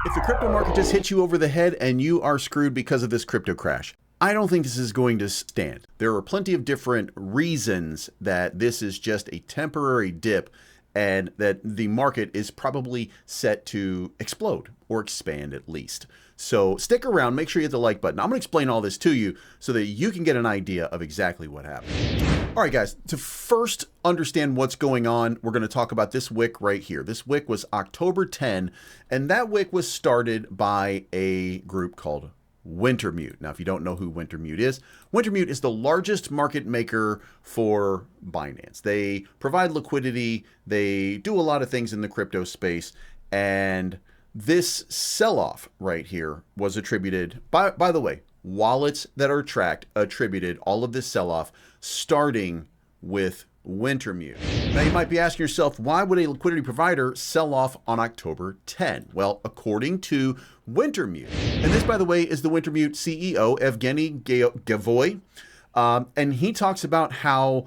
If the crypto market just hits you over the head and you are screwed because of this crypto crash, I don't think this is going to stand. There are plenty of different reasons that this is just a temporary dip and that the market is probably set to explode or expand at least. So stick around, make sure you hit the like button. I'm going to explain all this to you so that you can get an idea of exactly what happened. All right, guys, to first understand what's going on, we're going to talk about this wick right here. This wick was October 10, and that wick was started by a group called Wintermute. Now, if you don't know who Wintermute is the largest market maker for Binance. They provide liquidity, they do a lot of things in the crypto space, and this sell-off right here was attributed, by the way, wallets that are tracked attributed all of this sell-off starting with Wintermute. Now you might be asking yourself, why would a liquidity provider sell off on October 10? Well, according to Wintermute, and this, by the way, is the Wintermute CEO, Evgeny Gavoy, and he talks about how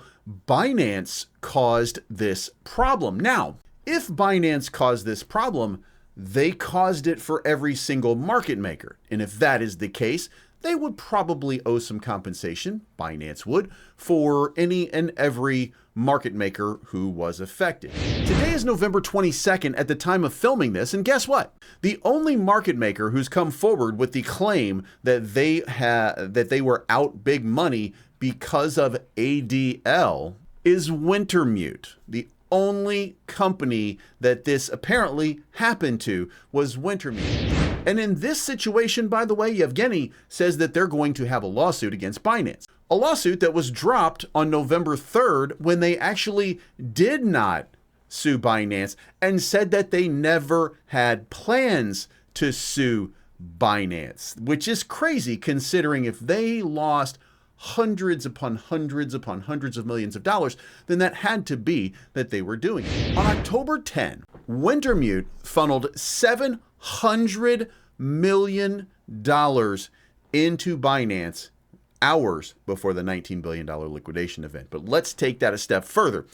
Binance caused this problem. Now, if Binance caused this problem, they caused it for every single market maker. And if that is the case, they would probably owe some compensation, Binance would, for any and every market maker who was affected. Today is November 22nd at the time of filming this, and guess what? The only market maker who's come forward with the claim that they were out big money because of ADL is Wintermute. The only company that this apparently happened to was Wintermute. And in this situation, by the way, Yevgeny says that they're going to have a lawsuit against Binance. A lawsuit that was dropped on November 3rd when they actually did not sue Binance and said that they never had plans to sue Binance, which is crazy considering if they lost hundreds upon hundreds upon hundreds of millions of dollars, then that had to be that they were doing it. On October 10, Wintermute funneled $700 million into Binance hours before the $19 billion liquidation event. But let's take that a step further.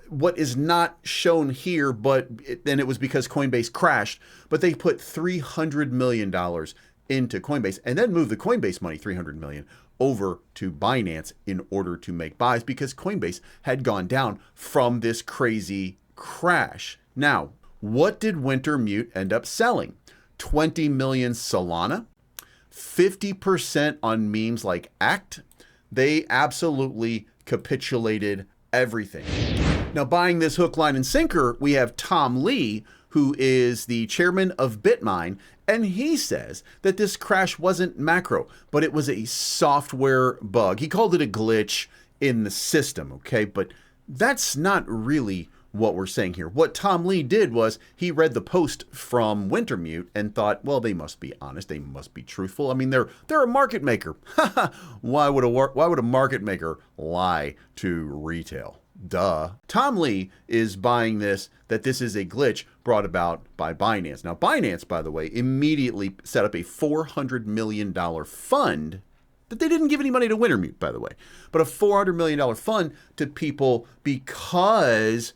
What is not shown here, then it was because Coinbase crashed, but they put $300 million into Coinbase and then moved the Coinbase money, $300 million, over to Binance in order to make buys because Coinbase had gone down from this crazy crash. Now, what did Wintermute end up selling? 20 million Solana, 50% on memes like ACT. They absolutely capitulated everything. Now, buying this hook, line, and sinker, we have Tom Lee, who is the chairman of BitMine, and he says that this crash wasn't macro, but it was a software bug. He called it a glitch in the system, okay? But that's not really what we're saying here. What Tom Lee did was he read the post from Wintermute and thought, well, they must be honest, they must be truthful. I mean, they're a market maker. Why would a market maker lie to retail? Duh. Tom Lee is buying this, that this is a glitch brought about by Binance. Now, Binance, by the way, immediately set up a $400 million fund that they didn't give any money to Wintermute, by the way, but a $400 million fund to people because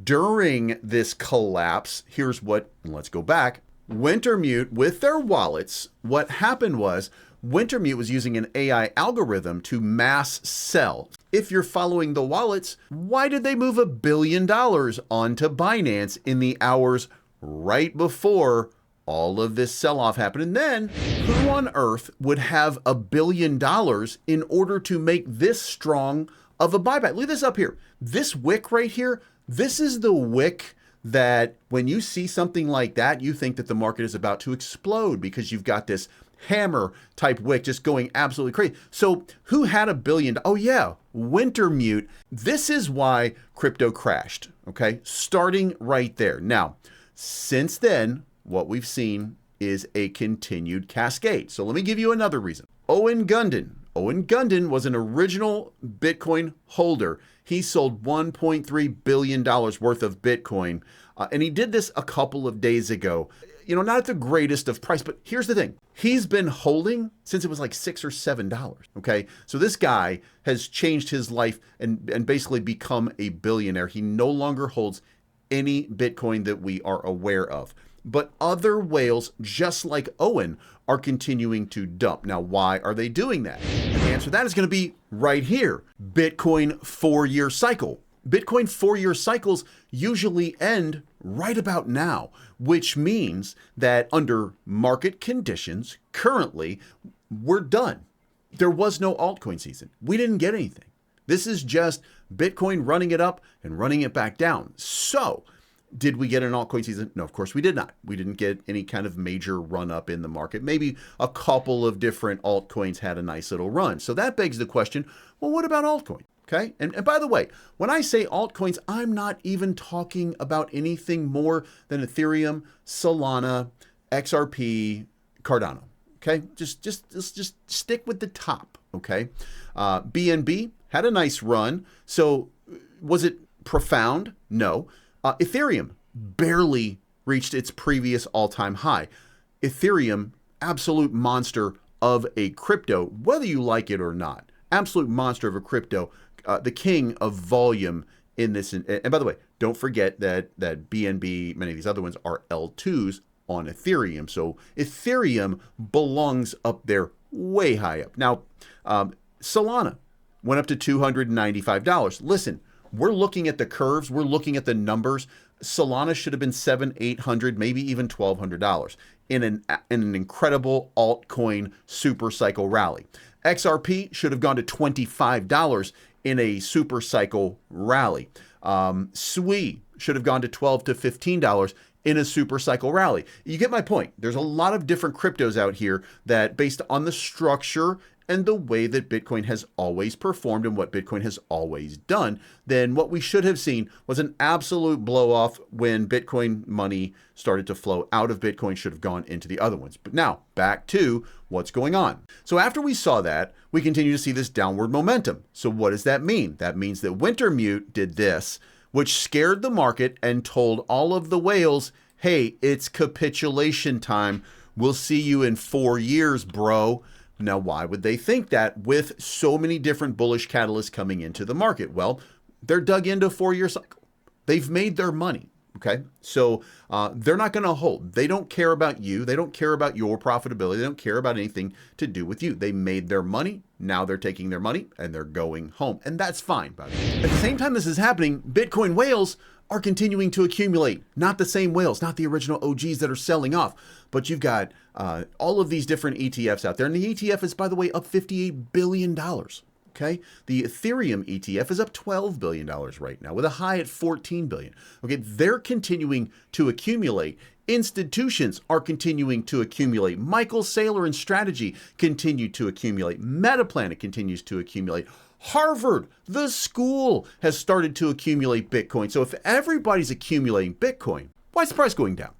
during this collapse, here's what, let's go back, Wintermute with their wallets, what happened was Wintermute was using an AI algorithm to mass sell. If you're following the wallets, why did they move $1 billion onto Binance in the hours right before all of this sell-off happened? And then who on earth would have $1 billion in order to make this strong of a buyback? Look at this up here. This wick right here, this is the wick that when you see something like that, you think that the market is about to explode because you've got this hammer type wick just going absolutely crazy. So who had $1 billion? Oh yeah, Wintermute. This is why crypto crashed, okay? Starting right there. Now, since then, what we've seen is a continued cascade. So let me give you another reason. Owen Gundin was an original Bitcoin holder. He sold $1.3 billion worth of Bitcoin, and he did this a couple of days ago. You know, not at the greatest of price, but here's the thing. He's been holding since it was like $6 or $7, okay? So this guy has changed his life and basically become a billionaire. He no longer holds any Bitcoin that we are aware of. but other whales, just like Owen, are continuing to dump. Now, why are they doing that? And the answer to that is going to be right here. Bitcoin 4-year cycle. Bitcoin 4-year cycles usually end right about now, which means that under market conditions, currently, we're done. There was no altcoin season. We didn't get anything. This is just Bitcoin running it up and running it back down. So, did we get an altcoin season? No, of course we did not. We didn't get any kind of major run up in the market. Maybe a couple of different altcoins had a nice little run. So that begs the question, well, what about altcoin? Okay. And by the way, when I say altcoins, I'm not even talking about anything more than Ethereum, Solana, XRP, Cardano. Okay. Just stick with the top. Okay. BNB had a nice run. So was it profound? No. Ethereum barely reached its previous all-time high. Ethereum, absolute monster of a crypto, whether you like it or not. Absolute monster of a crypto, the king of volume in this. And by the way, don't forget that BNB, many of these other ones are L2s on Ethereum. So Ethereum belongs up there way high up. Now, Solana went up to $295. Listen, we're looking at the curves. We're looking at the numbers. Solana should have been $700, $800, maybe even $1,200 in an incredible altcoin super cycle rally. XRP should have gone to $25 in a super cycle rally. SWI should have gone to $12 to $15 in a super cycle rally. You get my point. There's a lot of different cryptos out here that, based on the structure and the way that Bitcoin has always performed and what Bitcoin has always done, then what we should have seen was an absolute blow off when Bitcoin money started to flow out of Bitcoin, should have gone into the other ones. But now back to what's going on. So after we saw that, we continue to see this downward momentum. So what does that mean? That means that Wintermute did this, which scared the market and told all of the whales, hey, it's capitulation time. We'll see you in 4 years, bro. Now, why would they think that with so many different bullish catalysts coming into the market? Well, they're dug into a 4-year cycle. They've made their money. Okay. So they're not going to hold. They don't care about you. They don't care about your profitability. They don't care about anything to do with you. They made their money. Now they're taking their money and they're going home. And that's fine, by the way. At the same time this is happening, Bitcoin whales are continuing to accumulate. Not the same whales, not the original OGs that are selling off, but you've got all of these different ETFs out there. And the ETF is, by the way, up $58 billion. Okay. The Ethereum ETF is up $12 billion right now with a high at $14 billion. Okay. They're continuing to accumulate. Institutions are continuing to accumulate. Michael Saylor and Strategy continue to accumulate. Metaplanet continues to accumulate. Harvard, the school, has started to accumulate Bitcoin. So if everybody's accumulating Bitcoin, why is the price going down?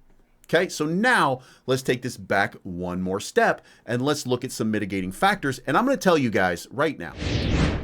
Okay, so now let's take this back one more step and let's look at some mitigating factors. And I'm going to tell you guys right now,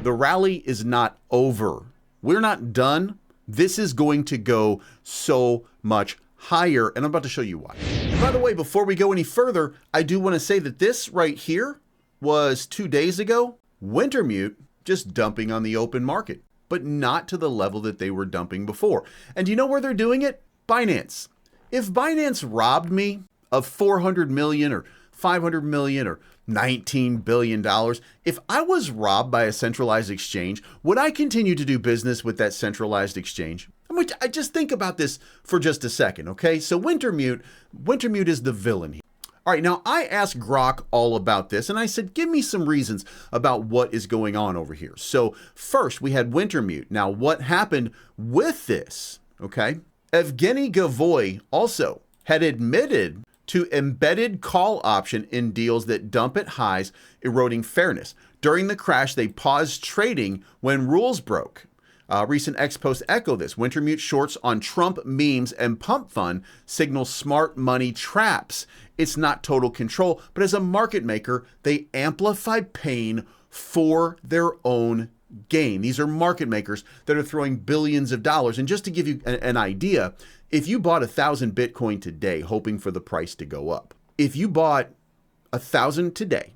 the rally is not over. We're not done. This is going to go so much higher, and I'm about to show you why. And by the way, before we go any further, I do want to say that this right here was 2 days ago, Wintermute just dumping on the open market, but not to the level that they were dumping before. And do you know where they're doing it? Binance. If Binance robbed me of 400 million or 500 million or $19 billion, if I was robbed by a centralized exchange, would I continue to do business with that centralized exchange? I just think about this for just a second, okay? So Wintermute is the villain here. All right, now I asked Grok all about this, and I said, give me some reasons about what is going on over here. So first, we had Wintermute. Now, what happened with this, okay? Evgeny Gavoy also had admitted to embedded call option in deals that dump at highs, eroding fairness. During the crash, they paused trading when rules broke. Recent ex-posts echo this. Wintermute shorts on Trump memes and pump fund signal smart money traps. It's not total control, but as a market maker, they amplify pain for their own gain. These are market makers that are throwing billions of dollars. And just to give you an idea, if you bought 1,000 Bitcoin today, hoping for the price to go up, if you bought 1,000 today,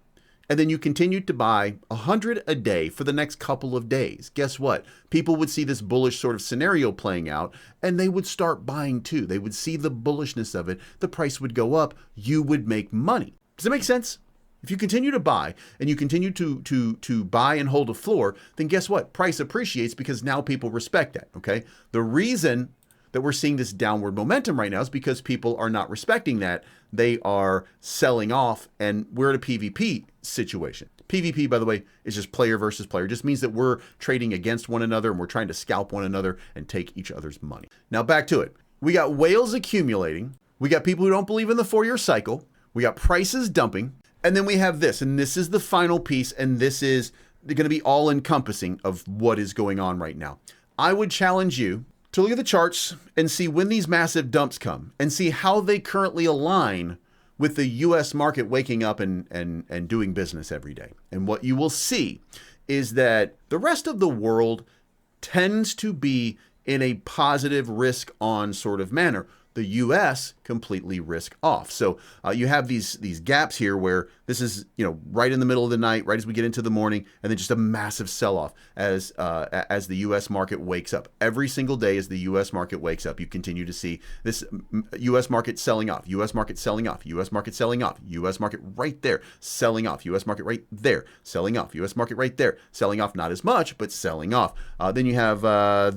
and then you continued to buy 100 a day for the next couple of days, guess what? People would see this bullish sort of scenario playing out, and they would start buying too. They would see the bullishness of it. The price would go up. You would make money. Does that make sense? If you continue to buy and you continue to buy and hold a floor, then guess what? Price appreciates because now people respect that, okay? The reason that we're seeing this downward momentum right now is because people are not respecting that. They are selling off, and we're at a PvP situation. PvP, by the way, is just player versus player. It just means that we're trading against one another and we're trying to scalp one another and take each other's money. Now back to it. We got whales accumulating. We got people who don't believe in the 4-year cycle. We got prices dumping. And then we have this, and this is the final piece, and this is going to be all encompassing of what is going on right now. I would challenge you to look at the charts and see when these massive dumps come and see how they currently align with the US market waking up and doing business every day. And what you will see is that the rest of the world tends to be in a positive risk on sort of manner. The US completely risk off. So you have these gaps here where this is, right in the middle of the night, right as we get into the morning, and then just a massive sell-off as the US market wakes up. Every single day as the US market wakes up, you continue to see this US market selling off, US market selling off, US market selling off, US market right there, selling off, US market right there, selling off, US market right there, selling off, not as much, but selling off. Then you have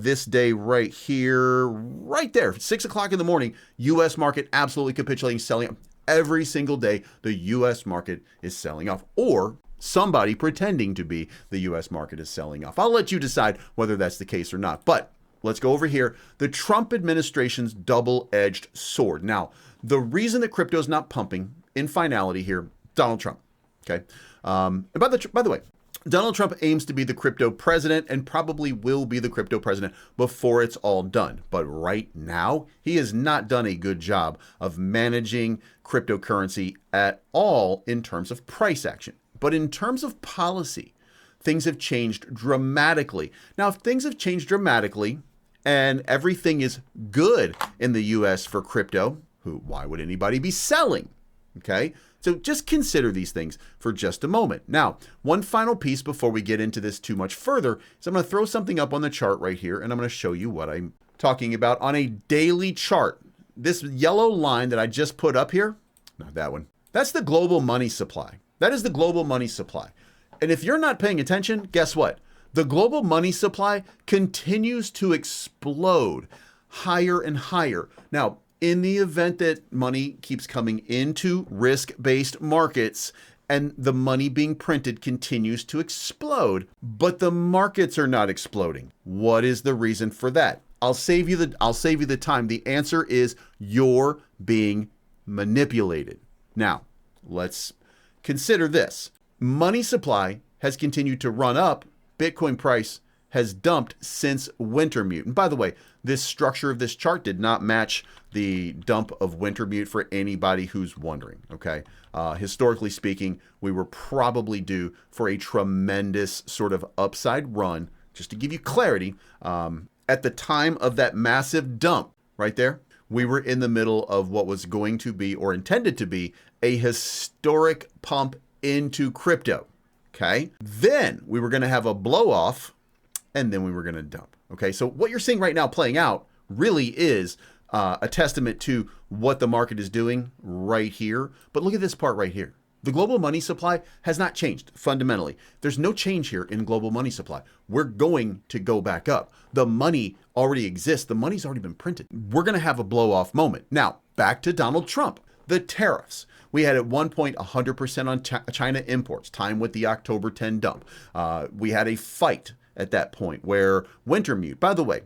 this day right here, right there, 6 o'clock in the morning, US market absolutely capitulating, selling off. Every single day, the US market is selling off, or somebody pretending to be the US market is selling off. I'll let you decide whether that's the case or not. But let's go over here. The Trump administration's double-edged sword. Now, the reason that crypto is not pumping in finality here, Donald Trump. Okay. And by the way, Donald Trump aims to be the crypto president and probably will be the crypto president before it's all done. But right now, he has not done a good job of managing cryptocurrency at all in terms of price action. But in terms of policy, things have changed dramatically. Now, if things have changed dramatically and everything is good in the US for crypto, why would anybody be selling? Okay. So just consider these things for just a moment. Now, one final piece before we get into this too much further is I'm going to throw something up on the chart right here, and I'm going to show you what I'm talking about on a daily chart. This yellow line that I just put up here, not that one, that's the global money supply. That is the global money supply. And if you're not paying attention, guess what? The global money supply continues to explode higher and higher. Now, in the event that money keeps coming into risk-based markets and the money being printed continues to explode, but the markets are not exploding. What is the reason for that? I'll save you the time. The answer is you're being manipulated. Now, let's consider this. Money supply has continued to run up. Bitcoin price has dumped since Wintermute. And by the way, this structure of this chart did not match the dump of Wintermute for anybody who's wondering, okay? Historically speaking, we were probably due for a tremendous sort of upside run. Just to give you clarity, at the time of that massive dump right there, we were in the middle of what was going to be, or intended to be, a historic pump into crypto, okay? Then we were gonna have a blow off, and then we were gonna dump, okay? So what you're seeing right now playing out really is a testament to what the market is doing right here. But look at this part right here. The global money supply has not changed fundamentally. There's no change here in global money supply. We're going to go back up. The money already exists. The money's already been printed. We're going to have a blow off moment. Now, back to Donald Trump. The tariffs. We had at one point 100% on China imports, time with the October 10 dump. We had a fight at that point where Wintermute, by the way,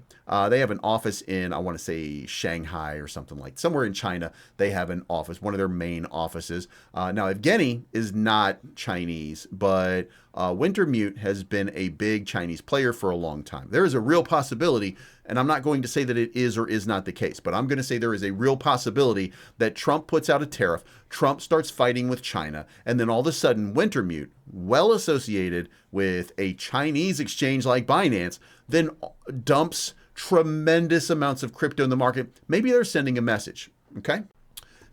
they have an office in, I want to say Shanghai or something like, somewhere in China. They have an office, one of their main offices. Now, Evgeny is not Chinese, but Wintermute has been a big Chinese player for a long time. There is a real possibility, and I'm not going to say that it is or is not the case, but I'm going to say there is a real possibility that Trump puts out a tariff, Trump starts fighting with China, and then all of a sudden Wintermute, well associated with a Chinese exchange like Binance, then dumps tremendous amounts of crypto in the market. Maybe they're sending a message, okay?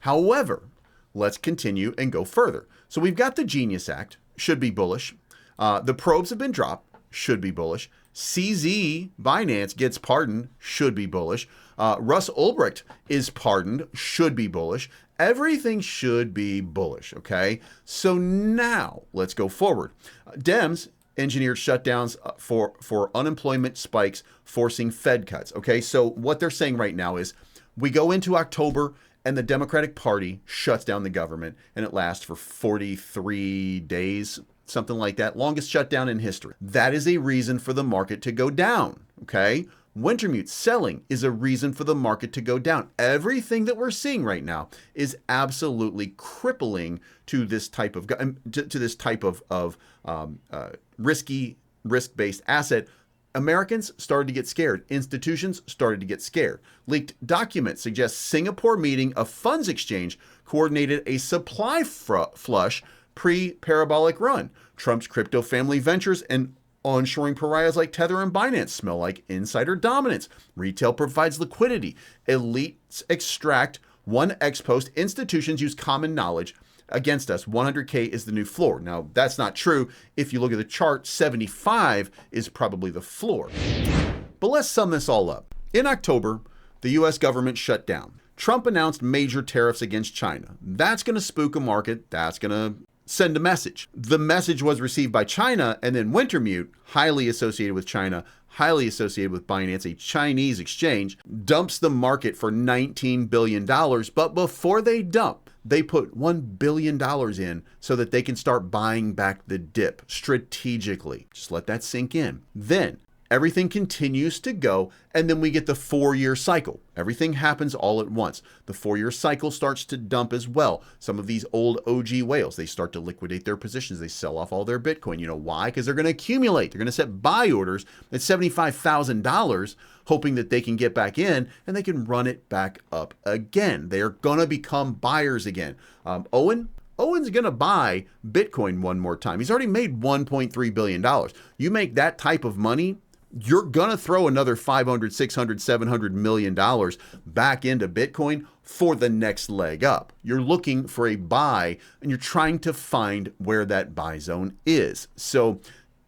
However, let's continue and go further. So we've got the Genius Act, should be bullish. The probes have been dropped, should be bullish. CZ Binance gets pardoned, should be bullish. Russ Ulbricht is pardoned, should be bullish. Everything should be bullish, okay? So now let's go forward. Dems engineered shutdowns for unemployment spikes, forcing Fed cuts, okay? So what they're saying right now is we go into October and the Democratic Party shuts down the government, and it lasts for 43 days, something like that. Longest shutdown in history. That is a reason for the market to go down, okay? Wintermute selling is a reason for the market to go down. Everything that we're seeing right now is absolutely crippling to this type of risky, risk-based asset. Americans started to get scared. Institutions started to get scared. Leaked documents suggest Singapore meeting of funds exchange coordinated a supply flush pre-parabolic run. Trump's crypto family ventures and onshoring pariahs like Tether and Binance smell like insider dominance. Retail provides liquidity. Elites extract 1x post. Institutions use common knowledge against us. 100K is the new floor. Now, that's not true. If you look at the chart, 75 is probably the floor. But let's sum this all up. In October, the US government shut down. Trump announced major tariffs against China. That's going to spook a market. That's going to send a message. The message was received by China, and then Wintermute, highly associated with China, highly associated with Binance, a Chinese exchange, dumps the market for $19 billion. But before they dump, they put $1 billion in so that they can start buying back the dip strategically. Just let that sink in. Then everything continues to go, and then we get the 4-year cycle. Everything happens all at once. The 4-year cycle starts to dump as well. Some of these old OG whales, they start to liquidate their positions. They sell off all their Bitcoin. You know why? Because they're going to accumulate. They're going to set buy orders at $75,000, hoping that they can get back in and they can run it back up again. They are going to become buyers again. Owen's going to buy Bitcoin one more time. He's already made $1.3 billion. You make that type of money, you're going to throw another $500, $600, $700 million back into Bitcoin for the next leg up. You're looking for a buy and you're trying to find where that buy zone is. So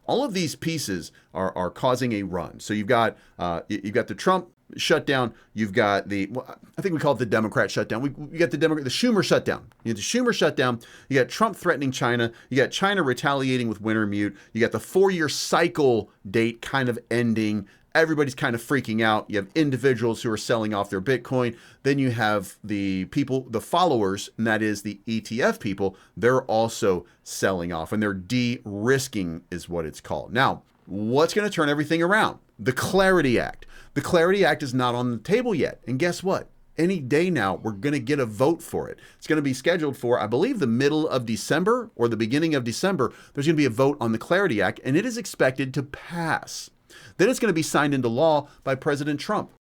all of these pieces are causing a run. So you've got the Trump shutdown. You've got I think we call it the Democrat shutdown. We got the Schumer shutdown. You have the Schumer shutdown. You got Trump threatening China. You got China retaliating with Wintermute. You got the 4-year cycle date kind of ending. Everybody's kind of freaking out. You have individuals who are selling off their Bitcoin. Then you have the people, the followers, and that is the ETF people. They're also selling off, and they're de-risking is what it's called. Now, what's going to turn everything around? The Clarity Act. The Clarity Act is not on the table yet. And guess what? Any day now, we're going to get a vote for it. It's going to be scheduled for, I believe, the middle of December or the beginning of December. There's going to be a vote on the Clarity Act, and it is expected to pass. Then it's going to be signed into law by President Trump.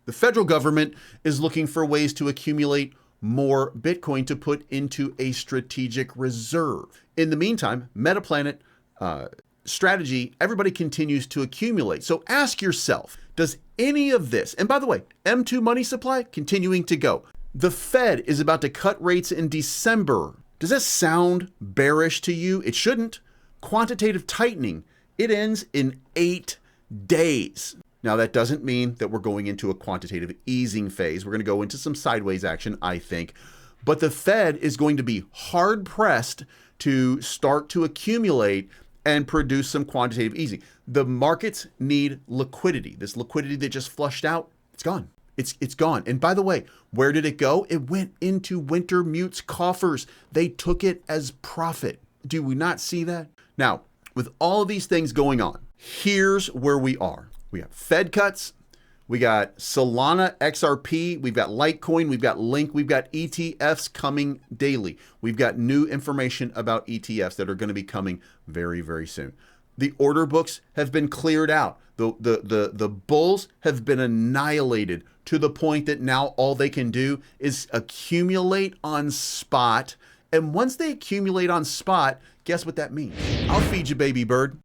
The federal government is looking for ways to accumulate more Bitcoin to put into a strategic reserve. In the meantime, Metaplanet, strategy, everybody continues to accumulate. So ask yourself, does any of this, and by the way, M2 money supply continuing to go. The Fed is about to cut rates in December. Does that sound bearish to you? It shouldn't. Quantitative tightening, it ends in 8 days. Now, that doesn't mean that we're going into a quantitative easing phase. We're going to go into some sideways action, I think. But the Fed is going to be hard pressed to start to accumulate and produce some quantitative easing. The markets need liquidity. This liquidity that just flushed out, it's gone. It's gone. And by the way, where did it go? It went into Wintermute's coffers. They took it as profit. Do we not see that? Now, with all of these things going on, here's where we are. We have Fed cuts. We got Solana, XRP. We've got Litecoin. We've got Link. We've got ETFs coming daily. We've got new information about ETFs that are going to be coming very, very soon. The order books have been cleared out. The bulls have been annihilated to the point that now all they can do is accumulate on spot. And once they accumulate on spot, guess what that means? I'll feed you, baby bird.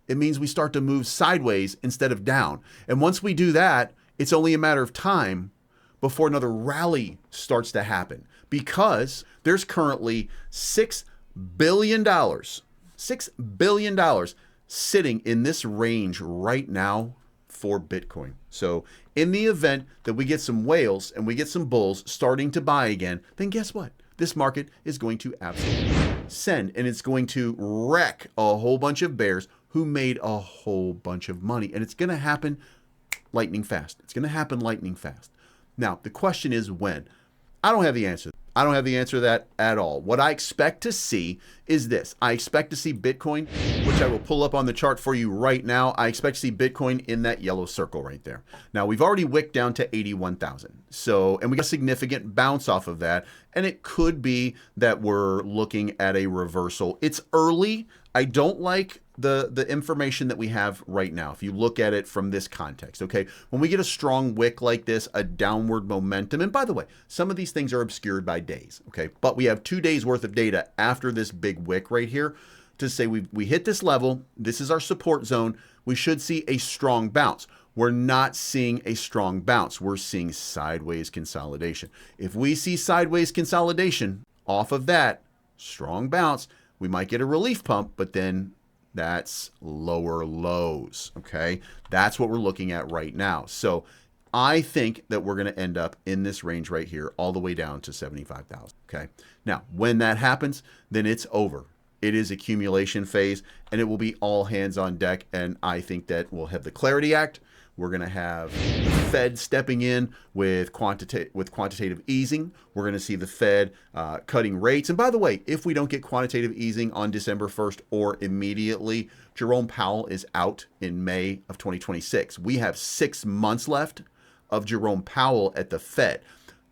It means we start to move sideways instead of down. And once we do that, it's only a matter of time before another rally starts to happen, because there's currently $6 billion $6 billion sitting in this range right now for Bitcoin. So in the event that we get some whales and we get some bulls starting to buy again, then guess what? This market is going to absolutely send, and it's going to wreck a whole bunch of bears who made a whole bunch of money. And it's going to happen lightning fast. It's going to happen lightning fast. Now, the question is when. I don't have the answer. I don't have the answer to that at all. What I expect to see is this. I expect to see Bitcoin, which I will pull up on the chart for you right now. I expect to see Bitcoin in that yellow circle right there. Now, we've already wicked down to 81,000. So, and we got a significant bounce off of that. And it could be that we're looking at a reversal. It's early. I don't like the information that we have right now, if you look at it from this context, okay? When we get a strong wick like this, a downward momentum, and by the way, some of these things are obscured by days, okay? But we have 2 days worth of data after this big wick right here to say we hit this level, this is our support zone, we should see a strong bounce. We're not seeing a strong bounce. We're seeing sideways consolidation. If we see sideways consolidation off of that strong bounce, we might get a relief pump, but then that's lower lows, okay? That's what we're looking at right now. So I think that we're going to end up in this range right here, all the way down to 75,000, okay? Now, when that happens, then it's over. It is accumulation phase, and it will be all hands on deck, and I think that we'll have the Clarity Act. We're going to have the Fed stepping in with quantitative easing. We're going to see the Fed cutting rates. And by the way, if we don't get quantitative easing on December 1st or immediately, Jerome Powell is out in May of 2026. We have 6 months left of Jerome Powell at the Fed.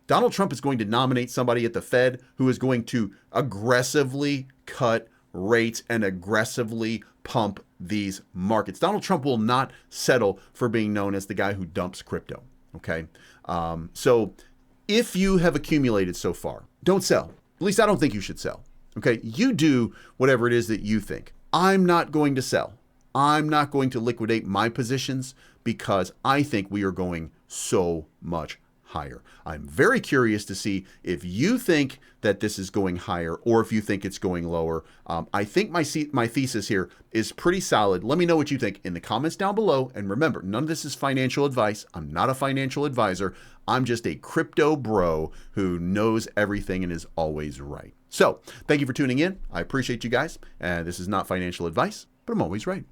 Donald Trump is going to nominate somebody at the Fed who is going to aggressively cut rates and aggressively pump these markets. Donald Trump will not settle for being known as the guy who dumps crypto, okay? So if you have accumulated so far, don't sell. At least I don't think you should sell, okay? You do whatever it is that you think. I'm not going to sell. I'm not going to liquidate my positions because I think we are going so much higher. I'm very curious to see if you think that this is going higher or if you think it's going lower. I think my thesis here is pretty solid. Let me know what you think in the comments down below. And remember, none of this is financial advice. I'm not a financial advisor. I'm just a crypto bro who knows everything and is always right. So thank you for tuning in. I appreciate you guys. This is not financial advice, but I'm always right.